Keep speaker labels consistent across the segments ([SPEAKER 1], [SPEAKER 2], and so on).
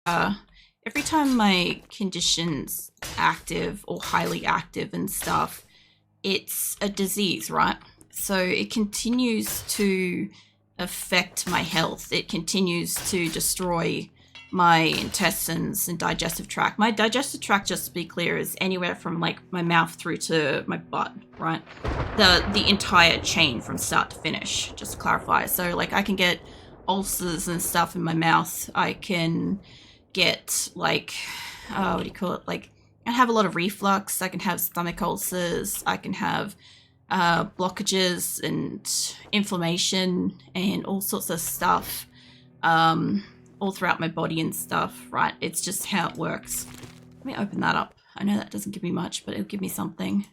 [SPEAKER 1] uh, every time my condition's active or highly active and stuff, it's a disease, right? So it continues to affect my health. It continues to destroy my intestines and digestive tract. My digestive tract, just to be clear, is anywhere from like my mouth through to my butt, right? The entire chain from start to finish, just to clarify. So like I can get ulcers and stuff in my mouth. I can get like what do you call it? Like I have a lot of reflux. I can have stomach ulcers. I can have blockages and inflammation and all sorts of stuff all throughout my body and stuff, right? It's just how it works. Let me open that up. I know that doesn't give me much, but it'll give me something.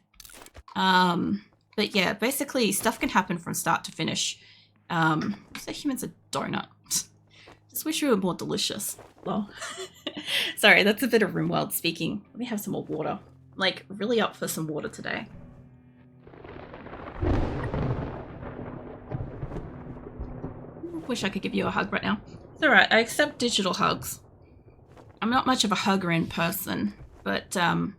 [SPEAKER 1] But yeah, basically stuff can happen from start to finish. So humans a donut. Just wish we were more delicious. Well, sorry, that's a bit of RimWorld speaking. Let me have some more water. Like, really up for some water today. Wish I could give you a hug right now. It's alright, I accept digital hugs. I'm not much of a hugger in person, but I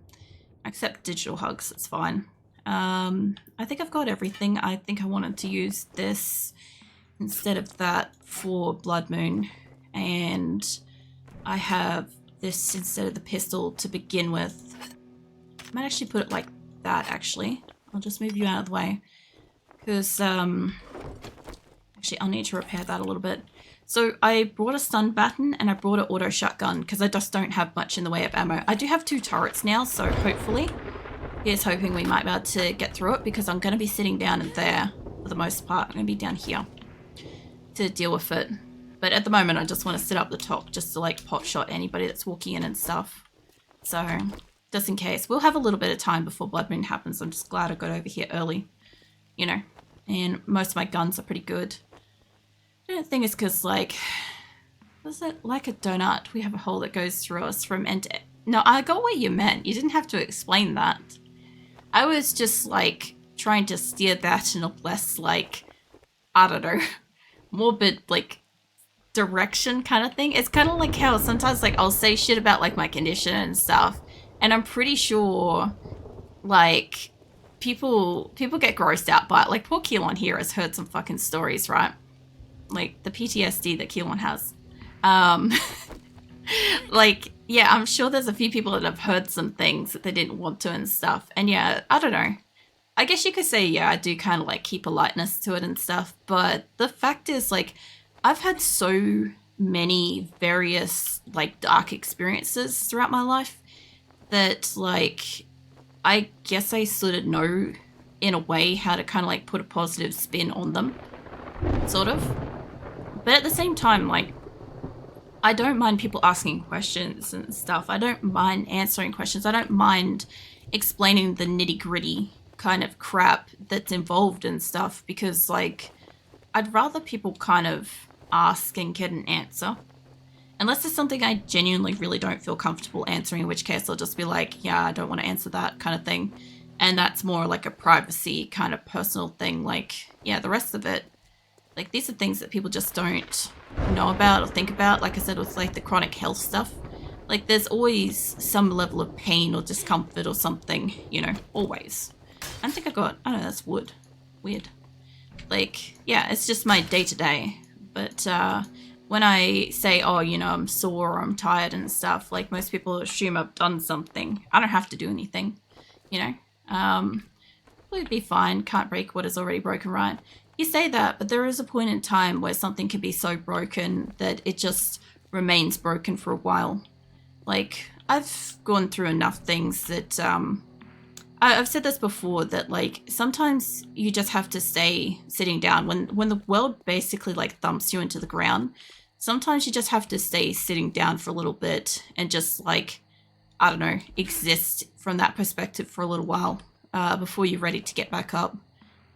[SPEAKER 1] accept digital hugs, it's fine. I think I've got everything. I think I wanted to use this instead of that for Blood Moon, and I have this instead of the pistol to begin with. I might actually put it like that, actually. I'll just move you out of the way, because actually I'll need to repair that a little bit. So I brought a stun baton and I brought an auto shotgun because I just don't have much in the way of ammo. I do have 2 turrets now, so hopefully, here's hoping we might be able to get through it, because I'm going to be sitting down in there for the most part. I'm going to be down here to deal with it. But at the moment, I just want to sit up the top just to like pot shot anybody that's walking in and stuff. So just in case. We'll have a little bit of time before Blood Moon happens. I'm just glad I got over here early, you know. And most of my guns are pretty good. The thing is because, like, was it like a donut? We have a hole that goes through us from end to end. No, I got what you meant. You didn't have to explain that. I was just, like, trying to steer that in a less, like, I don't know, morbid, like, direction kind of thing. It's kind of like how sometimes, like, I'll say shit about, like, my condition and stuff, and I'm pretty sure, like, people get grossed out by it. Like, poor Keelan here has heard some fucking stories, right? Like the PTSD that Keelan has. Like, yeah, I'm sure there's a few people that have heard some things that they didn't want to and stuff. And yeah, I don't know. I guess you could say, yeah, I do kind of like keep a lightness to it and stuff. But the fact is, like, I've had so many various like dark experiences throughout my life that, like, I guess I sort of know in a way how to kind of like put a positive spin on them, sort of. But at the same time, like, I don't mind people asking questions and stuff. I don't mind answering questions. I don't mind explaining the nitty-gritty kind of crap that's involved and stuff, because, like, I'd rather people kind of ask and get an answer. Unless there's something I genuinely really don't feel comfortable answering, in which case I'll just be like, yeah, I don't want to answer that kind of thing. And that's more like a privacy kind of personal thing. Like, yeah, the rest of it, like, these are things that people just don't know about or think about. Like I said, with like the chronic health stuff, like there's always some level of pain or discomfort or something, you know, always. I think I got, I don't know, that's wood. Weird. Like, yeah, it's just my day to day. But when I say, oh, you know, I'm sore or I'm tired and stuff, like most people assume I've done something. I don't have to do anything, you know. We'd be fine. Can't break what is already broken, right? You say that, but there is a point in time where something can be so broken that it just remains broken for a while. Like, I've gone through enough things that, I've said this before, that, like, sometimes you just have to stay sitting down. When the world basically, like, thumps you into the ground, sometimes you just have to stay sitting down for a little bit and just, like, I don't know, exist from that perspective for a little while, before you're ready to get back up.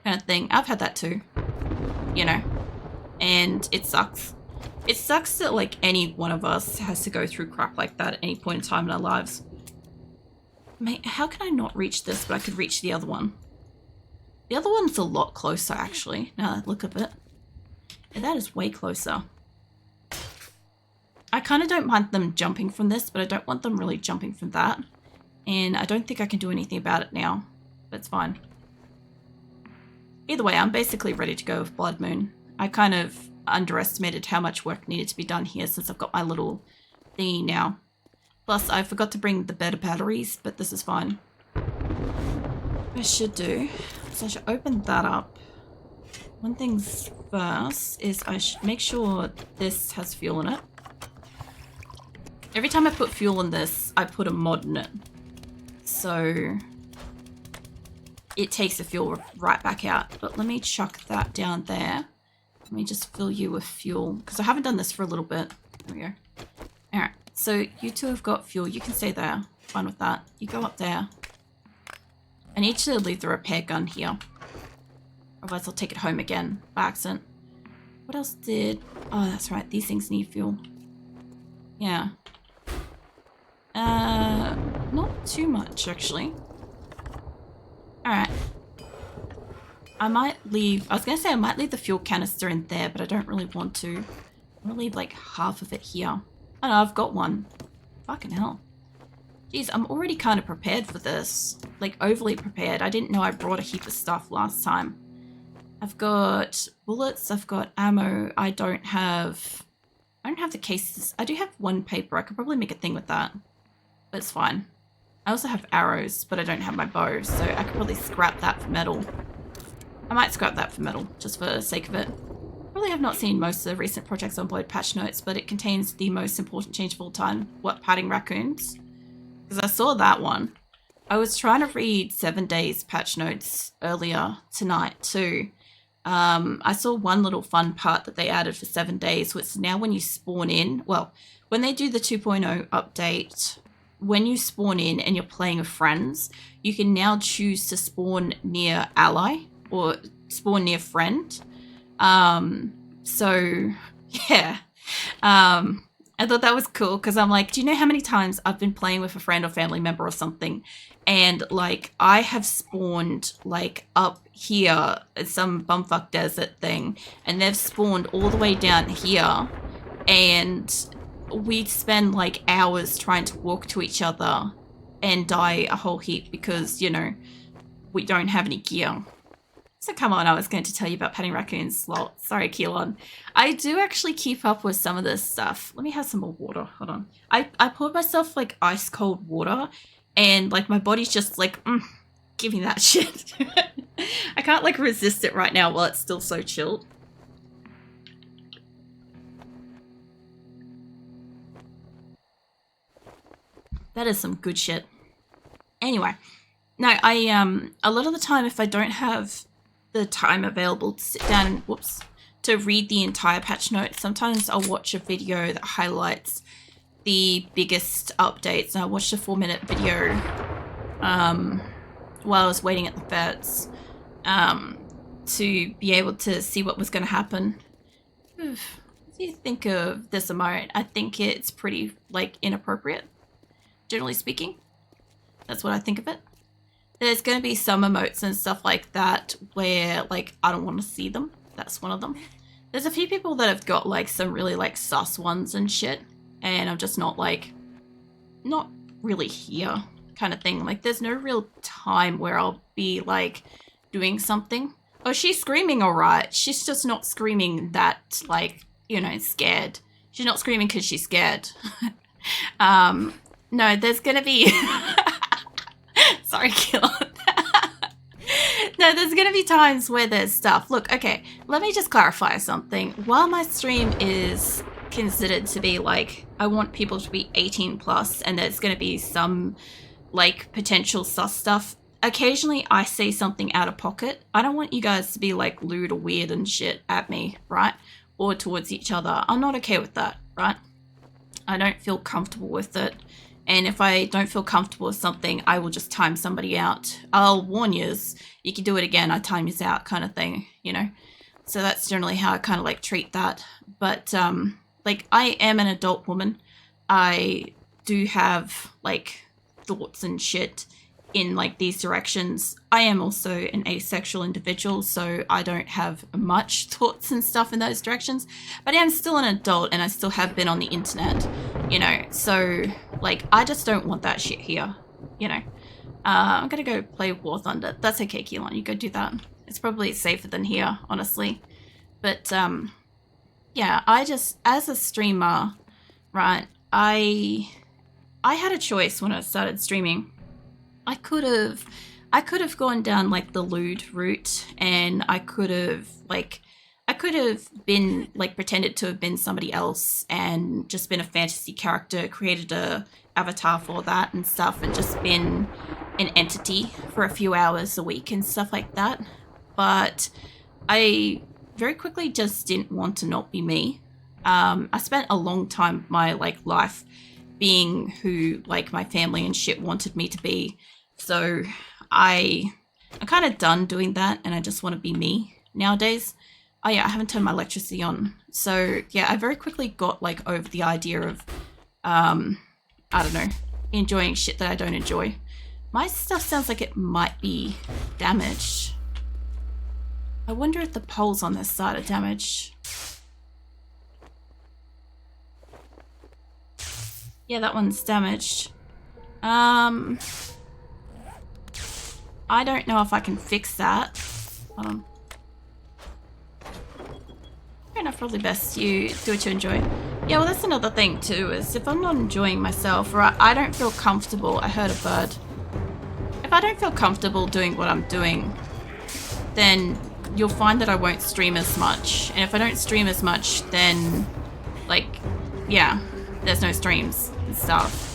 [SPEAKER 1] Kind of thing. I've had that too, you know, and it sucks. It sucks that, like, any one of us has to go through crap like that at any point in time in our lives. Mate, how can I not reach this, but I could reach the other one? The other one's a lot closer, actually, now that I look at it. Yeah, that is way closer. I kind of don't mind them jumping from this, but I don't want them really jumping from that. And I don't think I can do anything about it now. But it's fine. Either way, I'm basically ready to go with Blood Moon. I kind of underestimated how much work needed to be done here since I've got my little thingy now. Plus, I forgot to bring the better batteries, but this is fine. What I should do is I should open that up. One thing first is I should make sure this has fuel in it. Every time I put fuel in this, I put a mod in it. So it takes the fuel right back out. But let me chuck that down there. Let me just fill you with fuel, because I haven't done this for a little bit. There we go. Alright, so you two have got fuel. You can stay there. Fine with that. You go up there. I need to leave the repair gun here. Otherwise I'll take it home again by accident. What else did... Oh, that's right. These things need fuel. Yeah. Not too much, actually. Alright. I might leave... I was going to say I might leave the fuel canister in there, but I don't really want to. I'm going to leave like half of it here. Oh no, I've got one. Fucking hell. Jeez, I'm already kind of prepared for this. Like, overly prepared. I didn't know I brought a heap of stuff last time. I've got bullets, I've got ammo, I don't have the cases. I do have one paper, I could probably make a thing with that. But it's fine. I also have arrows, but I don't have my bow, so I could probably scrap that for metal. I might scrap that for metal, just for the sake of it. Probably have not seen most of the recent Projects Zomboid patch notes, but it contains the most important change of all time. What, patting raccoons? Because I saw that one. I was trying to read 7 days patch notes earlier tonight too. I saw one little fun part that they added for 7 days, which now when you spawn in, well, when they do the 2.0 update, when you spawn in and you're playing with friends, you can now choose to spawn near ally or spawn near friend. So yeah, I thought that was cool because I'm like, do you know how many times I've been playing with a friend or family member or something, and like I have spawned like up here at some bumfuck desert thing, and they've spawned all the way down here, and we spend like hours trying to walk to each other and die a whole heap because, you know, we don't have any gear. So come on, I was going to tell you about petting raccoons. Lol. Sorry, Keelan. I do actually keep up with some of this stuff. Let me have some more water. Hold on. I poured myself like ice cold water, and like my body's just like, give me that shit. I can't like resist it right now while it's still so chilled. That is some good shit. Anyway, no, a lot of the time if I don't have the time available to sit down and, to read the entire patch notes, sometimes I'll watch a video that highlights the biggest updates, and I watched a 4-minute video while I was waiting at the vets to be able to see what was going to happen. What do you think of this emote? I think it's pretty, like, inappropriate, generally speaking. That's what I think of it. There's going to be some emotes and stuff like that where, like, I don't want to see them. That's one of them. There's a few people that have got, like, some really, like, sus ones and shit. And I'm just not, like, not really here kind of thing. Like, there's no real time where I'll be, like, doing something. Oh, she's screaming all right. She's just not screaming that, like, you know, scared. She's not screaming because she's scared. No, there's going to be... Sorry, Keelan. No, there's going to be times where there's stuff. Look, okay, let me just clarify something. While my stream is considered to be, like, I want people to be 18 plus, and there's going to be some, like, potential sus stuff, occasionally I say something out of pocket. I don't want you guys to be, like, lewd or weird and shit at me, right? Or towards each other. I'm not okay with that, right? I don't feel comfortable with it. And if I don't feel comfortable with something, I will just time somebody out. I'll warn yous. You can do it again. I time yous out kind of thing, you know? So that's generally how I kind of like treat that. But like I am an adult woman. I do have like thoughts and shit. in like these directions. I am also an asexual individual, so I don't have much thoughts and stuff in those directions, but I am still an adult and I still have been on the internet, you know, so like I just don't want that shit here, you know. I'm gonna go play War Thunder. That's okay, Keelan, you go do that. It's probably safer than here, honestly. But yeah, I just, as a streamer, right, I had a choice when I started streaming. I could have gone down like the lewd route, and I could have been like pretended to have been somebody else and just been a fantasy character, created a avatar for that and stuff, and just been an entity for a few hours a week and stuff like that. But I very quickly just didn't want to not be me. I spent a long time my like life being who like my family and shit wanted me to be. So I'm kind of done doing that, and I just want to be me nowadays. Oh yeah, I haven't turned my electricity on. So yeah, I very quickly got like over the idea of, I don't know, enjoying shit that I don't enjoy. My stuff sounds like it might be damaged. I wonder if the poles on this side are damaged. Yeah, that one's damaged. I don't know if I can fix that. Hold on. Fair enough, probably best you do what you enjoy. Yeah, well that's another thing too, is if I'm not enjoying myself, or I don't feel comfortable, I heard a bird. If I don't feel comfortable doing what I'm doing, then you'll find that I won't stream as much. And if I don't stream as much, then like, yeah, there's no streams and stuff.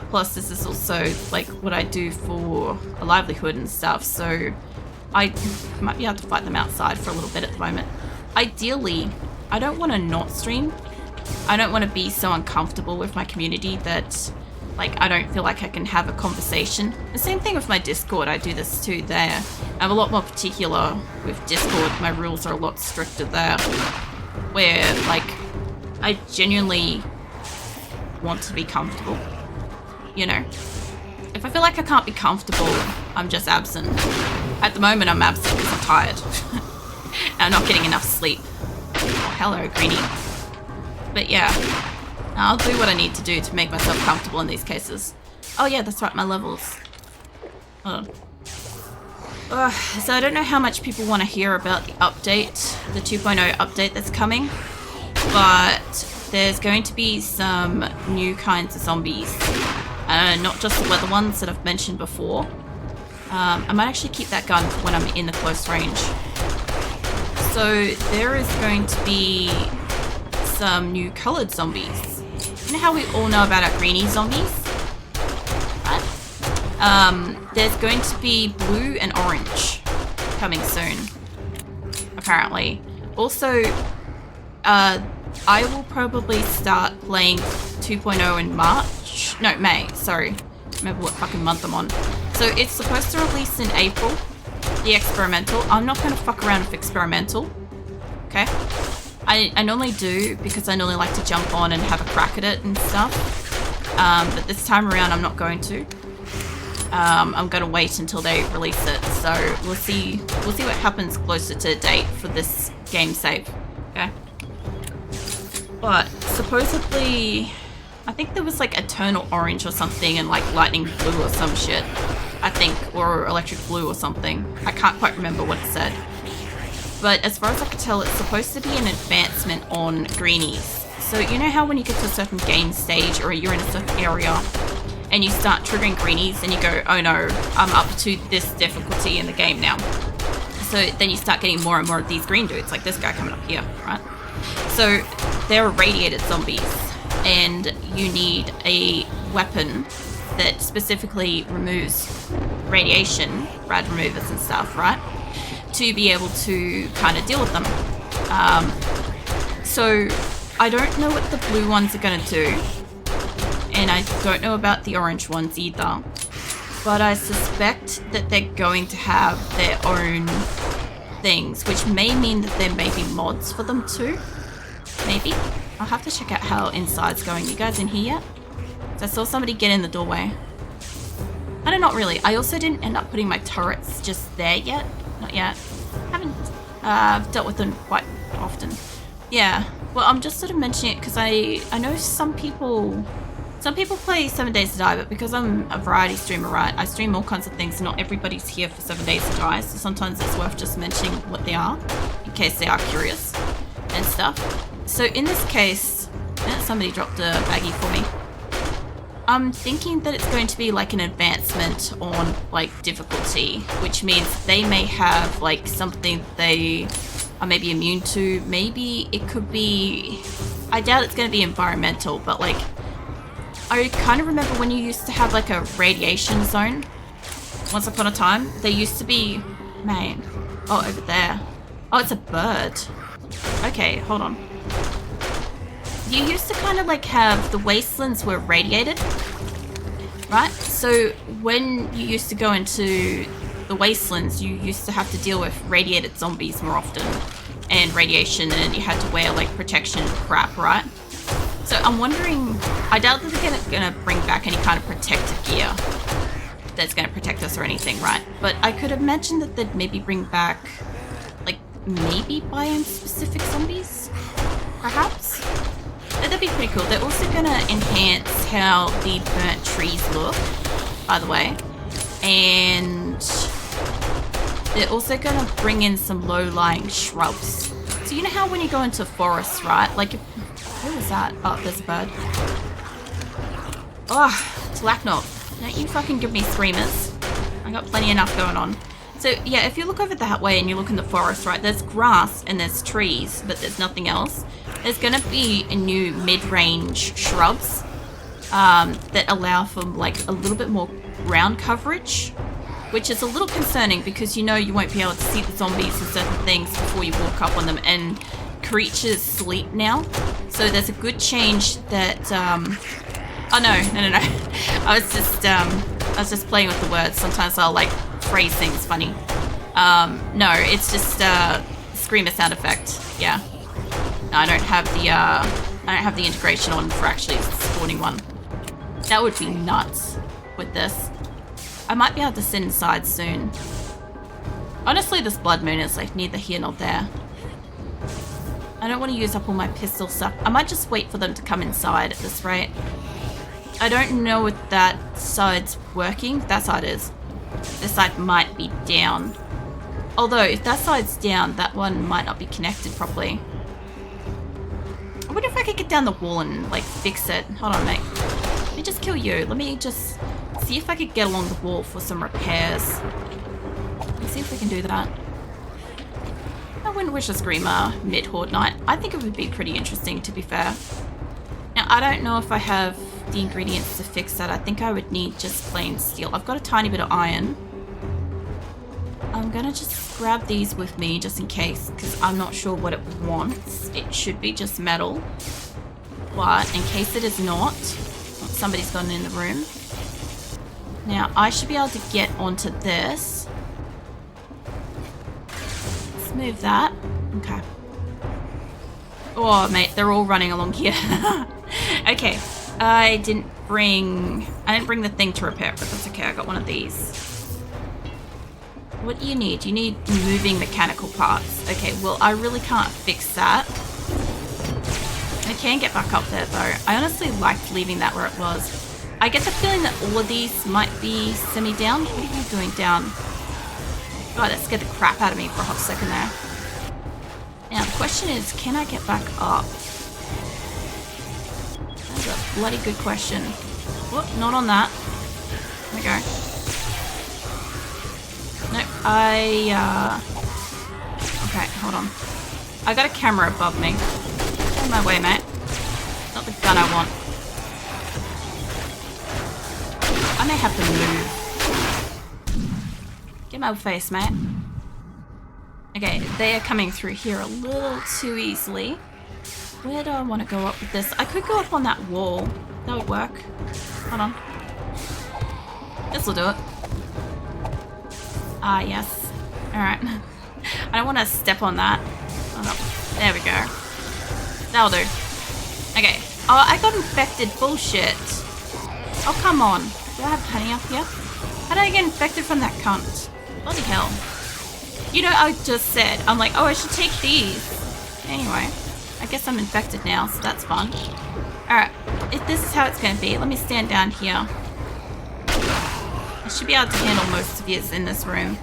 [SPEAKER 1] Plus this is also like what I do for a livelihood and stuff, so I might be able to fight them outside for a little bit at the moment. Ideally, I don't want to not stream. I don't want to be so uncomfortable with my community that like I don't feel like I can have a conversation. The same thing with my Discord, I do this too there. I'm a lot more particular with Discord, my rules are a lot stricter there. Where like, I genuinely want to be comfortable. You know, if I feel like I can't be comfortable, I'm just absent. At the moment, I'm absent because I'm tired. And I'm not getting enough sleep. Oh, hello, Greenie. But yeah, I'll do what I need to do to make myself comfortable in these cases. Oh yeah, that's right, my levels. Oh. So I don't know how much people want to hear about the update, the 2.0 update that's coming. But there's going to be some new kinds of zombies. Not just the weather ones that I've mentioned before. I might actually keep that gun for when I'm in the close range. So there is going to be some new coloured zombies. You know how we all know about our greenie zombies? Right? There's going to be blue and orange coming soon, apparently. Also, I will probably start playing 2.0 in March. No, May, sorry. Remember what fucking month I'm on. So it's supposed to release in April, the experimental. I'm not going to fuck around with experimental, okay? I normally do because I normally like to jump on and have a crack at it and stuff. But this time around I'm not going to. I'm going to wait until they release it. So we'll see what happens closer to date for this game save, okay? But supposedly, I think there was like Eternal Orange or something and like Lightning Blue or some shit, I think, or Electric Blue or something. I can't quite remember what it said. But as far as I can tell, it's supposed to be an advancement on greenies. So you know how when you get to a certain game stage or you're in a certain area and you start triggering greenies and you go, oh no, I'm up to this difficulty in the game now. So then you start getting more and more of these green dudes, like this guy coming up here, right? So they're radiated zombies, and you need a weapon that specifically removes radiation, rad removers and stuff, right? To be able to kind of deal with them. So I don't know what the blue ones are going to do, and I don't know about the orange ones either, but I suspect that they're going to have their own things, which may mean that there may be mods for them too. Maybe. I'll have to check out how inside's going. You guys in here yet? So I saw somebody get in the doorway. No, not really. I also didn't end up putting my turrets just there yet. Not yet. Haven't dealt with them quite often. Yeah. Well, I'm just sort of mentioning it because I know some people play 7 Days to Die, but because I'm a variety streamer, right, I stream all kinds of things. Not everybody's here for 7 Days to Die, so sometimes it's worth just mentioning what they are in case they are curious and stuff. So in this case, somebody dropped a baggie for me. I'm thinking that it's going to be like an advancement on like difficulty, which means they may have like something they are maybe immune to. Maybe it could be, I doubt it's going to be environmental, but like I kind of remember when you used to have like a radiation zone once upon a time. There used to be, man, oh, over there. Oh, it's a bird. Okay, hold on. You used to kind of like have the wastelands were radiated, right? So when you used to go into the wastelands, you used to have to deal with radiated zombies more often and radiation, and you had to wear like protection crap, right? So I'm wondering, I doubt that they're gonna bring back any kind of protective gear that's gonna protect us or anything, right? But I could imagine that they'd maybe bring back like maybe biome specific zombies, perhaps? That'd be pretty cool. They're also going to enhance how the burnt trees look, by the way. And they're also going to bring in some low-lying shrubs. So you know how when you go into forests, right? Like, who was that? Oh, there's a bird. Oh, Tlacnop. Don't you fucking give me screamers. I got plenty enough going on. So yeah, if you look over that way and you look in the forest, right, there's grass and there's trees, but there's nothing else. There's going to be a new mid-range shrubs that allow for like a little bit more ground coverage, which is a little concerning because you know you won't be able to see the zombies and certain things before you walk up on them, and creatures sleep now. So there's a good change that, oh no. I was just playing with the words. Sometimes I'll like phrase things funny. No, it's just screamer sound effect. Yeah. I don't have the integration on for actually spawning one. That would be nuts with this. I might be able to sit inside soon. Honestly, this blood moon is like neither here nor there. I don't want to use up all my pistol stuff. I might just wait for them to come inside at this rate. I don't know if that side's working. That side is. This side might be down. Although, if that side's down, that one might not be connected properly. I wonder if I could get down the wall and, like, fix it. Hold on, mate. Let me just kill you. Let me just see if I could get along the wall for some repairs. Let's see if we can do that. I wouldn't wish a screamer mid-horde night. I think it would be pretty interesting, to be fair. Now, I don't know if I have the ingredients to fix that. I think I would need just plain steel. I've got a tiny bit of iron. I'm gonna just grab these with me just in case, because I'm not sure what it wants. It should be just metal. But in case it is not, somebody's gotten in the room. Now, I should be able to get onto this. Let's move that. Okay. Oh, mate, they're all running along here. Okay. I didn't bring the thing to repair, but that's okay. I got one of these. What do you need? You need moving mechanical parts. Okay, well, I really can't fix that. I can get back up there, though. I honestly liked leaving that where it was. I get the feeling that all of these might be semi-down. What are you doing down? God, that scared the crap out of me for a hot second there. Now, the question is, can I get back up? That's a bloody good question. Whoop, not on that. There we go. Nope, okay, hold on. I got a camera above me. Get out of my way, mate. Not the gun I want. I may have to move. Get my face, mate. Okay, they are coming through here a little too easily. Where do I want to go up with this? I could go up on that wall. That would work. Hold on. This'll do it. Ah, yes. Alright. I don't want to step on that. Oh, no. There we go. That'll do. Okay. Oh, I got infected. Bullshit. Oh, come on. Do I have honey up here? How did I get infected from that cunt? Bloody hell. You know, I just said, I'm like, oh, I should take these. Anyway, I guess I'm infected now, so that's fun. Alright, if this is how it's going to be, let me stand down here. I should be able to handle most of yous in this room.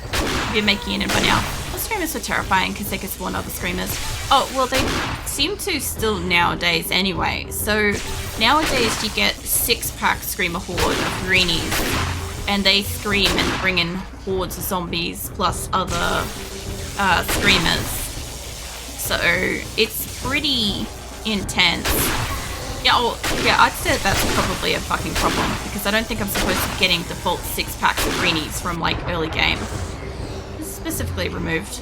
[SPEAKER 1] If you're making it in by now. The screamers were terrifying because they could spawn other screamers. Oh, well, they seem to still nowadays anyway. So, nowadays you get 6-pack screamer horde of greenies. And they scream and bring in hordes of zombies plus other screamers. So, it's pretty intense. Yeah, well, yeah, I'd say that's probably a fucking problem because I don't think I'm supposed to be getting default 6-packs of greenies from like early game. This is specifically removed.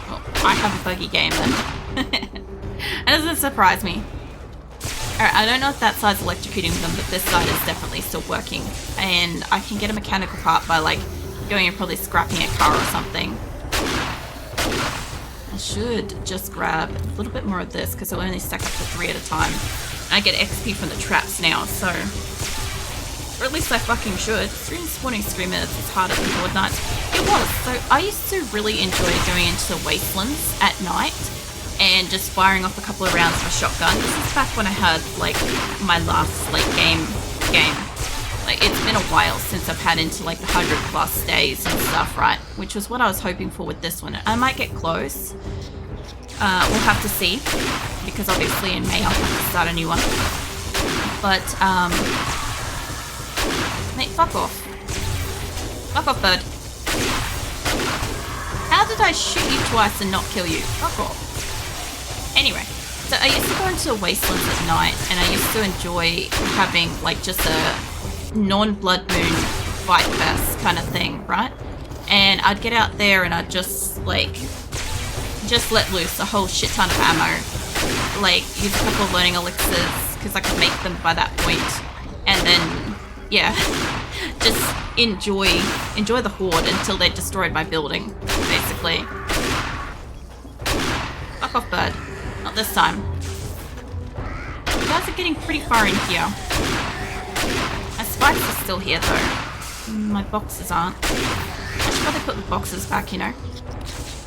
[SPEAKER 1] Well, I have a buggy game then. That doesn't surprise me. Alright, I don't know if that side's electrocuting them, but this side is definitely still working. And I can get a mechanical part by like going and probably scrapping a car or something. I should just grab a little bit more of this because it'll only stack up to 3 at a time. I get XP from the traps now, so... Or at least I fucking should. Spawning screamers is harder than Horde Nights. It was. So I used to really enjoy going into the wastelands at night and just firing off a couple of rounds of a shotgun. This is back when I had, like, my last, like, game. Like, it's been a while since I've had into, like, the 100+ days and stuff, right? Which was what I was hoping for with this one. I might get close. We'll have to see. Because obviously in May I'll have to start a new one. But, mate, fuck off. Fuck off, bird. How did I shoot you twice and not kill you? Fuck off. Anyway, so I used to go into the wastelands at night and I used to enjoy having like just a non-blood moon fight fest kind of thing, right? And I'd get out there and I'd just like, just let loose a whole shit ton of ammo. Like, use a couple of learning elixirs because I could make them by that point. And then, yeah, just enjoy the horde until they destroyed my building, basically. Fuck off, bird. Not this time. You guys are getting pretty far in here. My spikes are still here, though. My boxes aren't. I should probably put the boxes back, you know.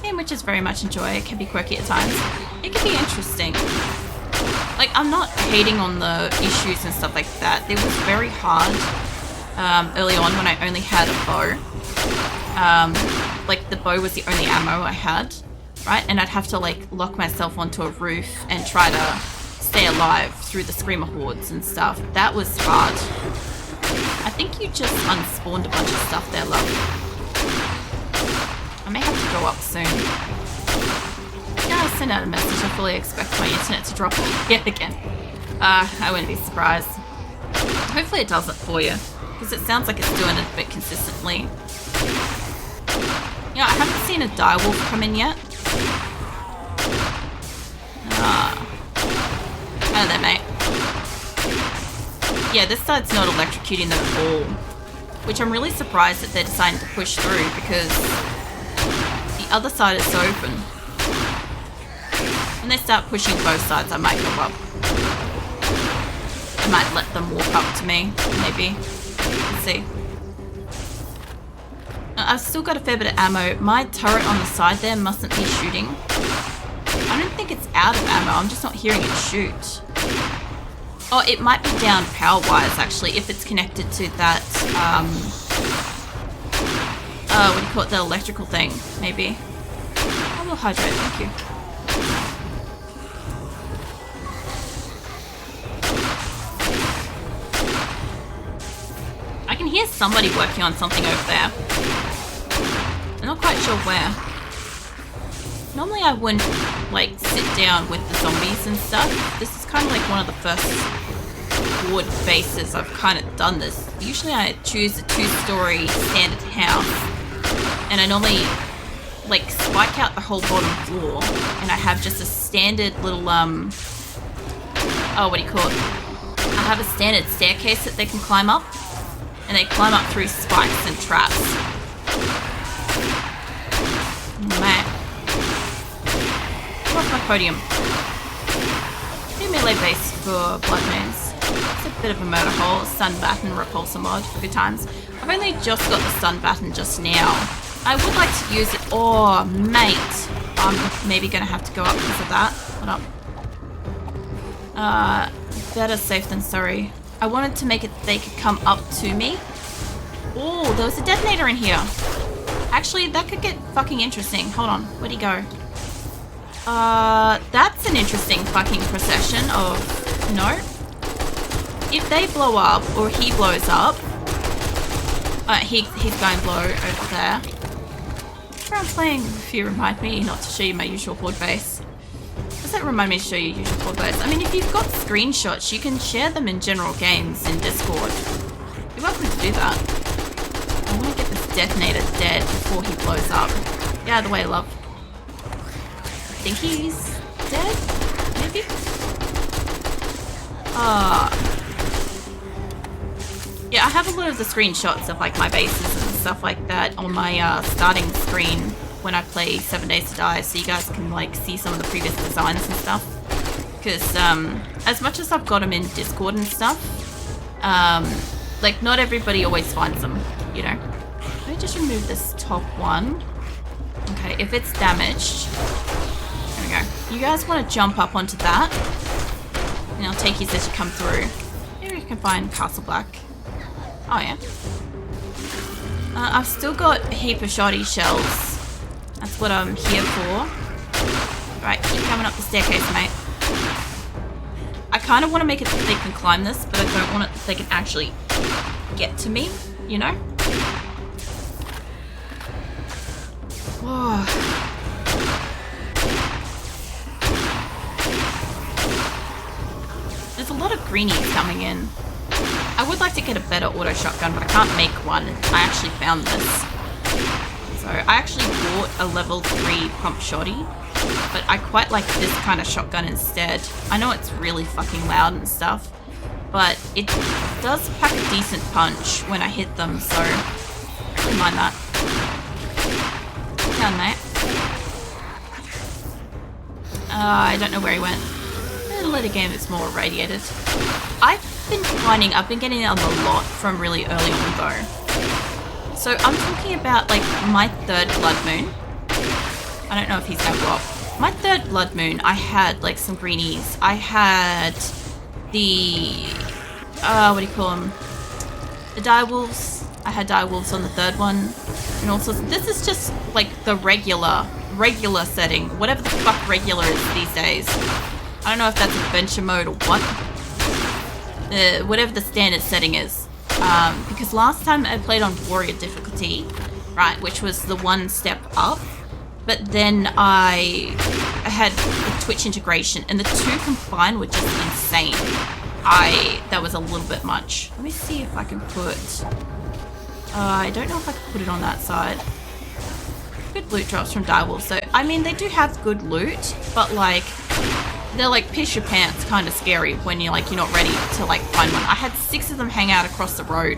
[SPEAKER 1] Game which is very much enjoy. It can be quirky at times. It can be interesting. Like, I'm not hating on the issues and stuff like that. It was very hard early on when I only had a bow. Like, the bow was the only ammo I had. Right? And I'd have to like lock myself onto a roof and try to stay alive through the screamer hordes and stuff. That was hard. I think you just unspawned a bunch of stuff there, love. I may have to go up soon. Yeah, I sent out a message. I fully expect my internet to drop yet again. I wouldn't be surprised. Hopefully it does it for you. Because it sounds like it's doing it a bit consistently. Yeah, I haven't seen a direwolf come in yet. Hello there, mate. Yeah, this side's not electrocuting them at all. Which I'm really surprised that they're deciding to push through because the other side is so open. When they start pushing both sides, I might go up. I might let them walk up to me, maybe. Let's see. I've still got a fair bit of ammo. My turret on the side there mustn't be shooting. I don't think it's out of ammo. I'm just not hearing it shoot. Oh, it might be down power-wise, actually, if it's connected to that, what do you call it? The electrical thing, maybe. I will hydrate, thank you. I can hear somebody working on something over there. I'm not quite sure where. Normally I wouldn't, like, sit down with the zombies and stuff. This is kind of like one of the first horde bases I've kind of done this. Usually I choose a 2-story standard house. And I normally, like, spike out the whole bottom floor. And I have just a standard little, oh, what do you call it? I have a standard staircase that they can climb up. And they climb up through spikes and traps. Man. What's my podium? New melee base for blood moons. So Bit of a murder hole. Stun baton, repulsor mod. Good times. I've only just got the stun baton just now. I would like to use it. Oh, mate. I'm maybe going to have to go up because of that. Hold up. Better safe than sorry. I wanted to make it they could come up to me. Oh, there was a detonator in here. Actually, that could get fucking interesting. Hold on. Where'd he go? That's an interesting fucking procession of... No. If they blow up, or he blows up... he's going to blow over there. I'm playing, if you remind me not to show you my usual horde base. Does that remind me to show you usual horde base? I mean, if you've got screenshots, you can share them in general games in Discord. You're welcome to do that. I want to get this detonator dead before he blows up. Get out of the way, love. I think he's dead? Maybe? Yeah, I have a lot of the screenshots of like my bases and stuff like that on my starting screen when I play 7 Days to Die, so you guys can like see some of the previous designs and stuff. Because as much as I've got them in Discord and stuff, like not everybody always finds them, you know. Let me just remove this top one. Okay, if it's damaged, there we go. You guys want to jump up onto that, and I'll take you as you come through. Maybe you can find Castle Black. Oh yeah. I've still got a heap of shoddy shells. That's what I'm here for. Right, keep coming up the staircase, mate. I kind of want to make it so they can climb this, but I don't want it so they can actually get to me, you know? Whoa. There's a lot of greenies coming in. I would like to get a better auto shotgun, but I can't make one. I actually found this. So I actually bought a level 3 pump shoddy, but I quite like this kind of shotgun instead. I know it's really fucking loud and stuff, but it does pack a decent punch when I hit them, so don't mind that. Down, mate. I don't know where he went. Later game it's more irradiated. I've been getting them a lot from really early on though. So I'm talking about like my third blood moon. I don't know if he's gonna blow up. My third blood moon, I had like some greenies. I had the what do you call them? The direwolves. I had direwolves on the third one, and also this is just like the regular setting, whatever the fuck regular is these days. I don't know if that's adventure mode or what. Whatever the standard setting is. Because last time I played on warrior difficulty, right, which was the one step up, but then I had the Twitch integration, and the two combined were just insane. That was a little bit much. Let me see if I can put... I don't know if I can put it on that side. Good loot drops from direwolves. So, I mean, they do have good loot, but like... They're like piss your pants kind of scary when you're like you're not ready to like find one. I had 6 of them hang out across the road